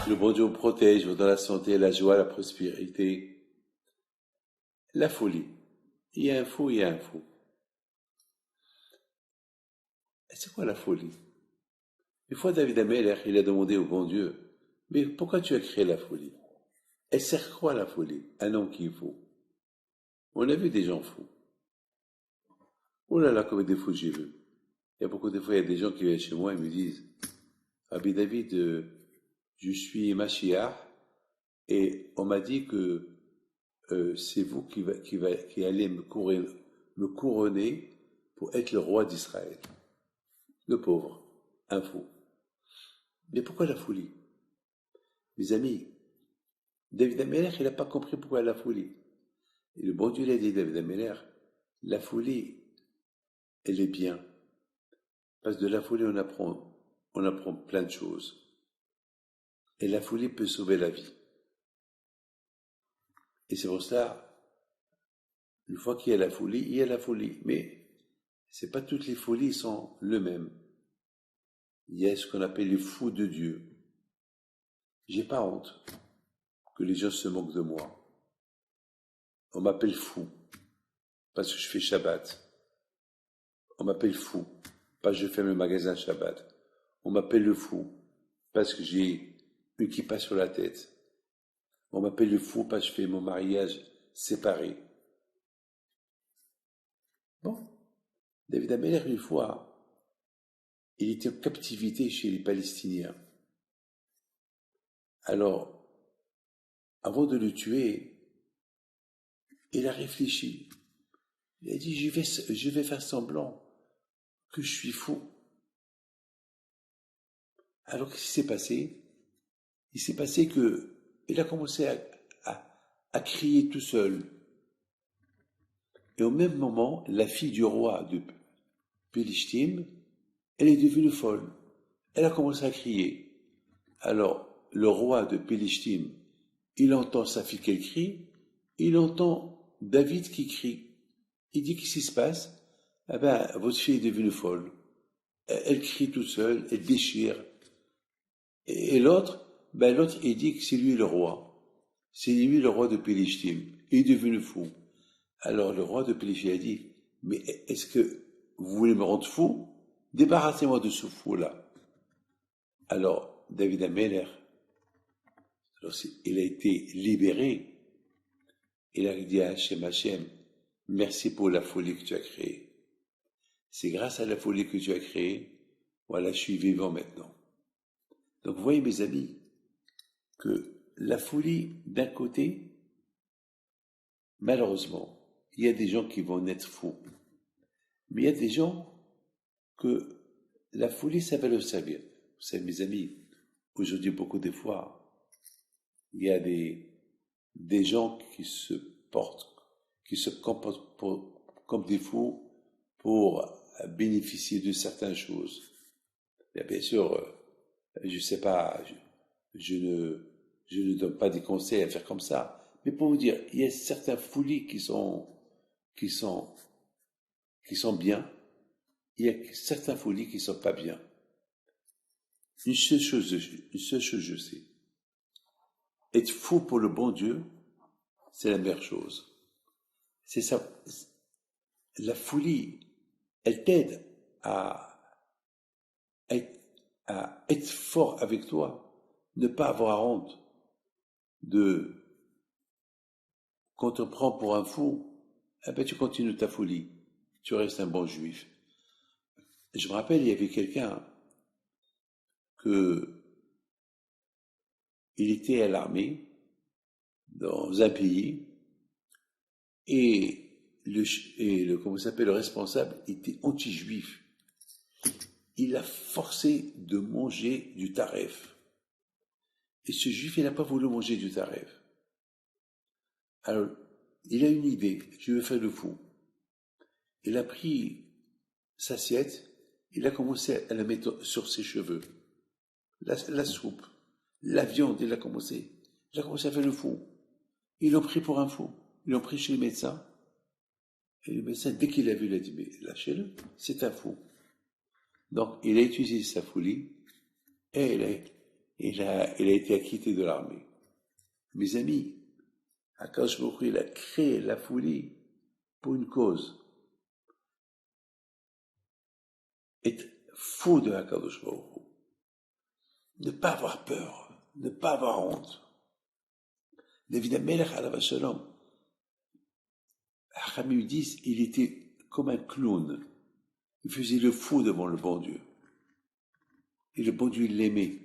Le bon Dieu vous protège, vous donne la santé, la joie, la prospérité. La folie. Il y a un fou, il y a un fou. Et c'est quoi la folie? Une fois, David Ameller, il a demandé au bon Dieu, mais pourquoi tu as créé la folie? Elle sert quoi la folie? Un homme qui est fou. On a vu des gens fous. Oh là là, comme des fous j'ai vu. Il y a beaucoup de fois, il y a des gens qui viennent chez moi et me disent, Rabbi David, je suis Mashiach et on m'a dit que c'est vous qui allez me couronner pour être le roi d'Israël. Le pauvre, un fou. Mais pourquoi la folie? Mes amis, David Ameller, il n'a pas compris pourquoi la folie. Et le bon Dieu l'a dit, David Ameller, la folie, elle est bien. Parce que de la folie, on apprend plein de choses. Et la folie peut sauver la vie. Et c'est pour ça, une fois qu'il y a la folie, il y a la folie. Mais c'est pas toutes les folies sont le même. Il y a ce qu'on appelle les fous de Dieu. J'ai pas honte que les gens se moquent de moi. On m'appelle fou parce que je fais Shabbat. On m'appelle fou parce que je ferme le magasin Shabbat. On m'appelle le fou parce que j'ai une kippa sur la tête. On m'appelle le fou parce que je fais mon mariage séparé. Bon, David Ameller, une fois, il était en captivité chez les Palestiniens. Alors, avant de le tuer, il a réfléchi. Il a dit, je vais faire semblant que je suis fou. Alors, qu'est-ce qui s'est passé? Il s'est passé que il a commencé à crier tout seul. Et au même moment, la fille du roi de Pélishtim, elle est devenue folle. Elle a commencé à crier. Alors, le roi de Pélishtim, il entend sa fille qu'elle crie, il entend David qui crie. Il dit, qu'est-ce qui se passe? Eh ben, votre fille est devenue folle. Elle crie toute seule, elle déchire. Et l'autre, l'autre, il dit que c'est lui le roi. C'est lui le roi de Pélishtim. Il est devenu fou. Alors le roi de Pélishtim a dit, mais est-ce que vous voulez me rendre fou? Débarrassez-moi de ce fou-là. Alors David Ameller, il a été libéré. Il a dit à Hachem, merci pour la folie que tu as créée. C'est grâce à la folie que tu as créée, voilà, je suis vivant maintenant. Donc vous voyez mes amis, que la folie, d'un côté, malheureusement, il y a des gens qui vont naître fous. Mais il y a des gens que la folie, ça va le servir. Vous savez, mes amis, aujourd'hui, beaucoup de fois, il y a des gens qui se comportent comme des fous pour bénéficier de certaines choses. Et bien sûr, je ne sais pas, je ne donne pas des conseils à faire comme ça. Mais pour vous dire, il y a certaines folies qui sont bien, il y a certaines folies qui sont pas bien. Une seule chose je sais. Être fou pour le bon Dieu, c'est la meilleure chose. C'est ça. La folie, elle t'aide à être fort avec toi, ne pas avoir honte quand on te prend pour un fou, eh ben tu continues ta folie, tu restes un bon juif. Je me rappelle, il y avait quelqu'un il était à l'armée dans un pays et le responsable était anti-juif. Il a forcé de manger du taref. Et ce juif, il n'a pas voulu manger du taref. Alors, il a une idée, je vais faire le fou. Il a pris sa assiette, il a commencé à la mettre sur ses cheveux. La soupe, la viande, il a commencé à faire le fou. Ils l'ont pris pour un fou. Ils l'ont pris chez le médecin. Et le médecin, dès qu'il l'a vu, il a dit, mais lâchez-le, c'est un fou. Donc, il a utilisé sa folie et il a été acquitté de l'armée. Mes amis, Akadosh Baruch Hu, il a créé la folie pour une cause. Être fou de Akadosh Baruch Hu. Ne pas avoir peur, ne pas avoir honte. David Amelech alav shalom, Hachamim disent, il était comme un clown. Il faisait le fou devant le bon Dieu. Et le bon Dieu, il l'aimait.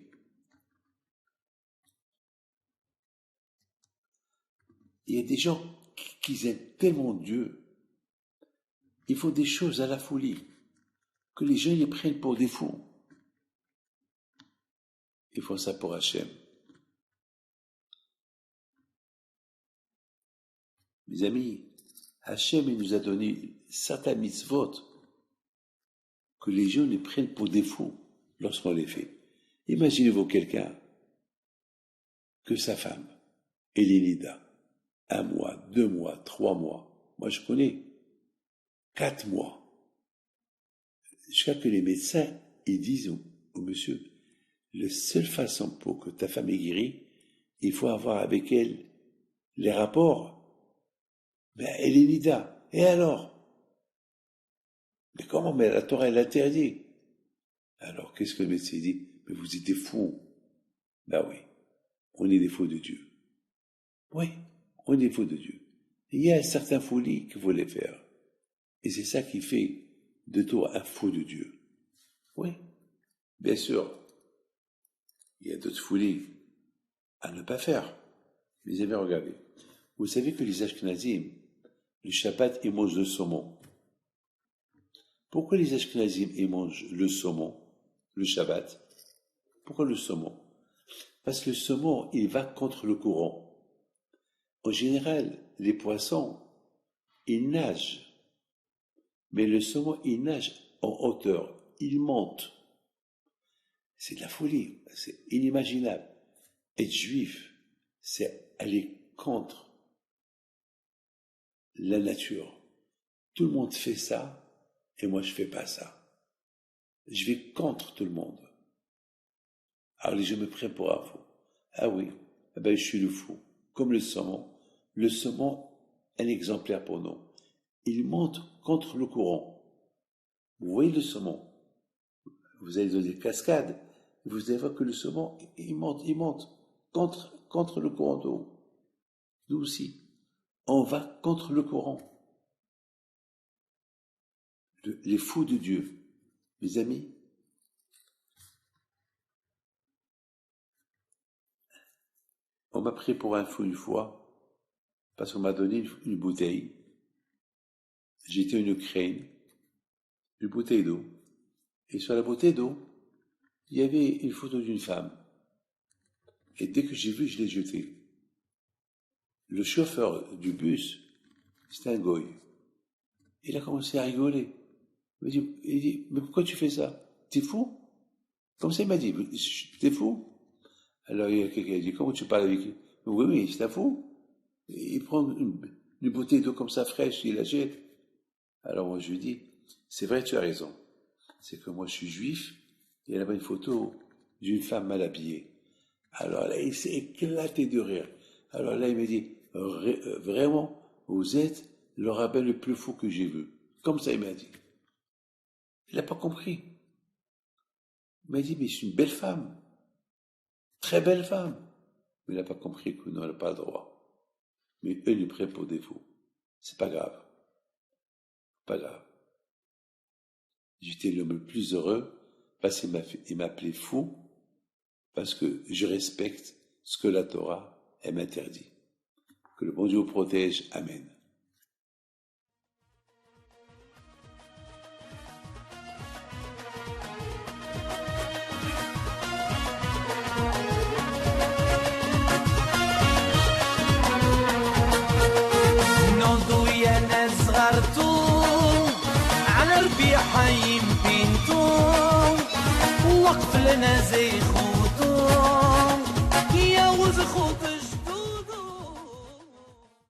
Il y a des gens qui aiment tellement Dieu, ils font des choses à la folie, que les gens les prennent pour des fous. Ils font ça pour Hachem. Mes amis, Hachem, il nous a donné certains mitzvot que les gens les prennent pour des fous lorsqu'on les fait. Imaginez-vous quelqu'un que sa femme, Elénida, 1 mois, 2 mois, 3 mois, moi je connais, 4 mois, jusqu'à que les médecins ils disent au monsieur, la seule façon pour que ta femme est guérie, il faut avoir avec elle les rapports. Ben, elle est nida. Et alors? Mais comment? Mais la Torah, elle l'interdit. Alors, qu'est-ce que le médecin dit? Mais vous êtes des fous. Ben oui, on est des faux de Dieu. Oui, on est des faux de Dieu. Et il y a un certain folie qu'il faut les faire. Et c'est ça qui fait de toi un faux de Dieu. Oui, bien sûr. Il y a d'autres folies à ne pas faire. Mes amis, regardez. Vous savez que les Ashkenazim, le Shabbat, ils mangent le saumon. Pourquoi les Ashkenazim, ils mangent le saumon, le Shabbat? Pourquoi le saumon? Parce que le saumon, il va contre le courant. En général, les poissons, ils nagent. Mais le saumon, il nage en hauteur. Il monte. C'est de la folie. C'est inimaginable. Être juif, c'est aller contre la nature. Tout le monde fait ça, et moi je fais pas ça. Je vais contre tout le monde. Alors les gens me prennent pour un fou. Ah oui, eh ben, je suis le fou. Comme le saumon. Le saumon, un exemplaire pour nous. Il monte contre le courant. Vous voyez le saumon. Vous allez dans des cascades, vous allez voir que le saumon, il monte contre le courant d'eau. Nous aussi. On va contre le courant. Les fous de Dieu, mes amis, on m'a pris pour un fou une fois, parce qu'on m'a donné une bouteille. J'étais en Ukraine, une bouteille d'eau. Et sur la bouteille d'eau, il y avait une photo d'une femme. Et dès que j'ai vu, je l'ai jetée. Le chauffeur du bus, c'était un goy. Il a commencé à rigoler. Il dit, mais pourquoi tu fais ça? T'es fou? Comme ça, il m'a dit, t'es fou? Alors il y a quelqu'un qui a dit, comment tu parles avec lui? Oui, c'est un fou. Et il prend une bouteille d'eau comme ça fraîche, il la jette. Alors moi je lui dis, c'est vrai, tu as raison. C'est que moi je suis juif, et il y avait une photo d'une femme mal habillée. Alors là, il s'est éclaté de rire. Alors là, il m'a dit, vraiment, vous êtes le rabbin le plus fou que j'ai vu. Comme ça, il m'a dit. Il n'a pas compris. Il m'a dit, mais c'est une belle femme. Très belle femme. Mais il n'a pas compris que nous n'avons pas le droit. Mais eux, ils prennent pour défaut. C'est pas grave. Pas grave. J'étais l'homme le plus heureux parce qu'il m'appelait fou, parce que je respecte ce que la Torah m'interdit. Que le bon Dieu vous protège. Amen. حي بينتم وقف لنا زي